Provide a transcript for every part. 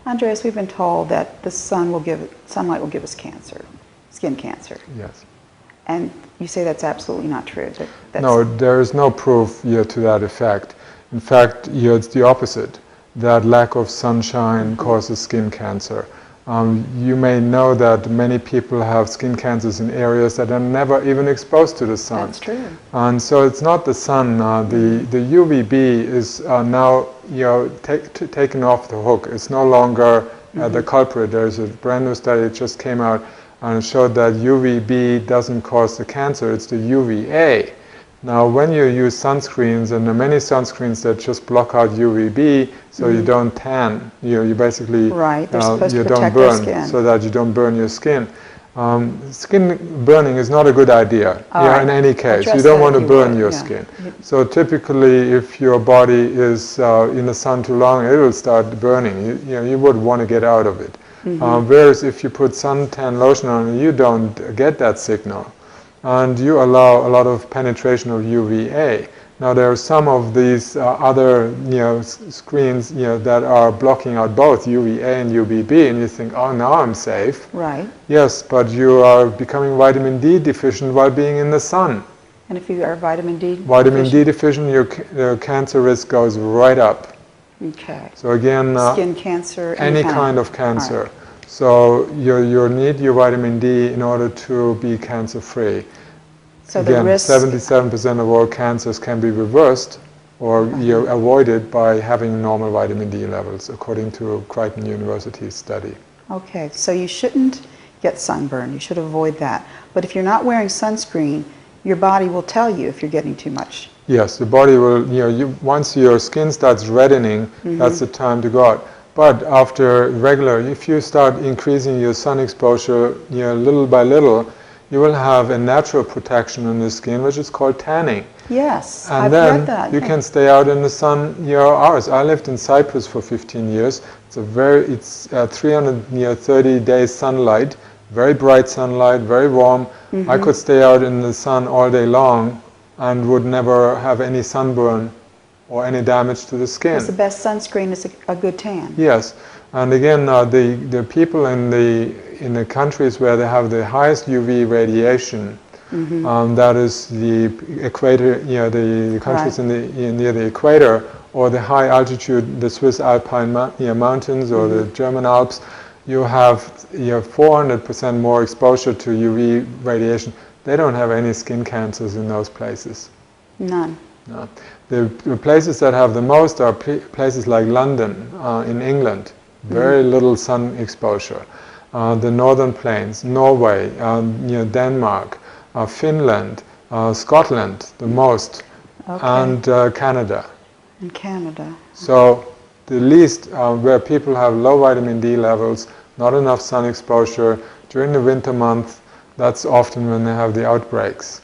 Andreas, we've been told that the sunlight will give us cancer, skin cancer. Yes. And you say that's absolutely not true. No, there is no proof yet to that effect. In fact, it's the opposite. That lack of sunshine causes skin cancer. You may know that many people have skin cancers in areas that are never even exposed to the sun. That's true. And so it's not the sun. The UVB is now taken off the hook. It's no longer the culprit. There's a brand new study that just came out and it showed that UVB doesn't cause the cancer. It's the UVA. Now, when you use sunscreens, and there are many sunscreens that just block out UVB, so you don't tan. You basically you don't burn, so that you don't burn your skin. Skin burning is not a good idea. In any case, you don't want to burn your skin. So typically, if your body is in the sun too long, it will start burning. You would want to get out of it. Whereas if you put suntan lotion on, you don't get that signal. And you allow a lot of penetration of UVA. Now there are some of these other screens that are blocking out both UVA and UVB, and you think, oh, now I'm safe. Right. Yes, but you are becoming vitamin D deficient while being in the sun. And if you are vitamin D deficient, your cancer risk goes right up. Okay. So again, skin cancer, any kind of cancer. Right. So you need your vitamin D in order to be cancer-free. So again, the risk 77% of all cancers can be reversed or avoided by having normal vitamin D levels, according to Creighton University's study. Okay, so you shouldn't get sunburn. You should avoid that. But if you're not wearing sunscreen, your body will tell you if you're getting too much. Yes, the body will, once your skin starts reddening, that's the time to go out. But after if you start increasing your sun exposure, little by little, you will have a natural protection on the skin, which is called tanning. Yes, and I've then read that. You can stay out in the sun hours. I lived in Cyprus for 15 years. It's 330 days sunlight, very bright sunlight, very warm. I could stay out in the sun all day long and would never have any sunburn or any damage to the skin. Because the best sunscreen is a good tan. Yes, and again, the people in the countries where they have the highest UV radiation, that is the equator, the countries near the equator, or the high altitude, the Swiss Alpine mountains or the German Alps, you have 400% more exposure to UV radiation. They don't have any skin cancers in those places. None. No. The places that have the most are places like London in England, very little sun exposure. The northern plains, Norway, Denmark, Finland, Scotland, the most, and Canada. In Canada. So the least where people have low vitamin D levels, not enough sun exposure during the winter month, that's often when they have the outbreaks.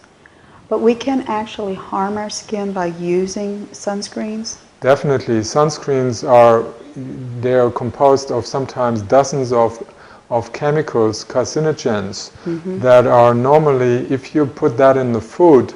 But we can actually harm our skin by using sunscreens? Definitely. Sunscreens they're composed of sometimes dozens of chemicals, carcinogens, that are normally, if you put that in the food,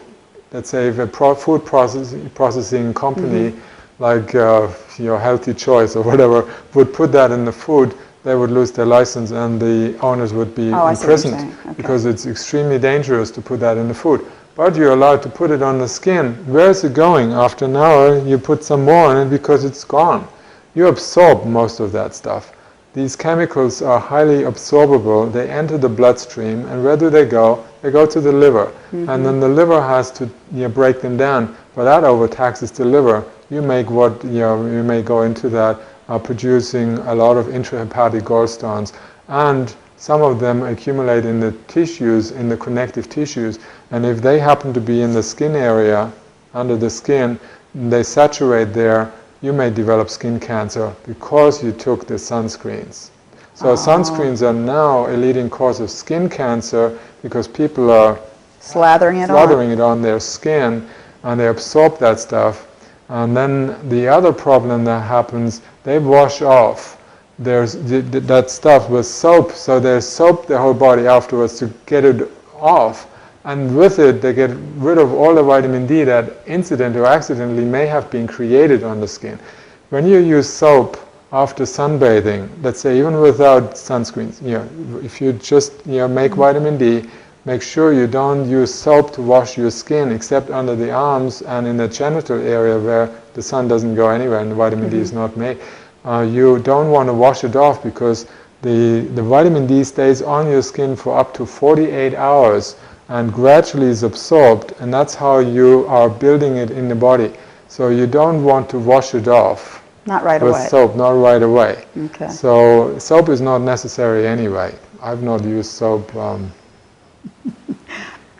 let's say if a food processing company like Healthy Choice or whatever would put that in the food, they would lose their license and the owners would be imprisoned because it's extremely dangerous to put that in the food. But you're allowed to put it on the skin. Where is it going? After an hour, you put some more on it because it's gone. You absorb most of that stuff. These chemicals are highly absorbable. They enter the bloodstream, and where do they go? They go to the liver. And then the liver has to break them down. But that overtaxes the liver. You may go into that producing a lot of intrahepatic gallstones. And some of them accumulate in the tissues, in the connective tissues, and if they happen to be in the skin area, under the skin, they saturate there, you may develop skin cancer because you took the sunscreens. So sunscreens are now a leading cause of skin cancer because people are slathering it on their skin and they absorb that stuff. And then the other problem that happens, they wash off. There's that stuff with soap, so they soap the whole body afterwards to get it off, and with it they get rid of all the vitamin D that incidentally or accidentally may have been created on the skin. When you use soap after sunbathing, let's say even without sunscreens, if you just make vitamin D, make sure you don't use soap to wash your skin except under the arms and in the genital area where the sun doesn't go anywhere and the vitamin D is not made. You don't want to wash it off because the vitamin D stays on your skin for up to 48 hours and gradually is absorbed, and that's how you are building it in the body. So you don't want to wash it off. Not right with away. soap, not right away. Okay. So soap is not necessary anyway. I've not used soap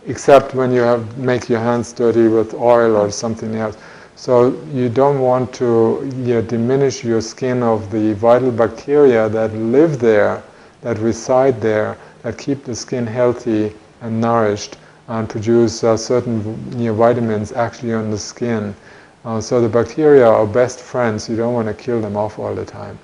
except when you make your hands dirty with oil or something else. So you don't want to diminish your skin of the vital bacteria that live there, that reside there, that keep the skin healthy and nourished and produce certain vitamins actually on the skin. So the bacteria are best friends. You don't want to kill them off all the time.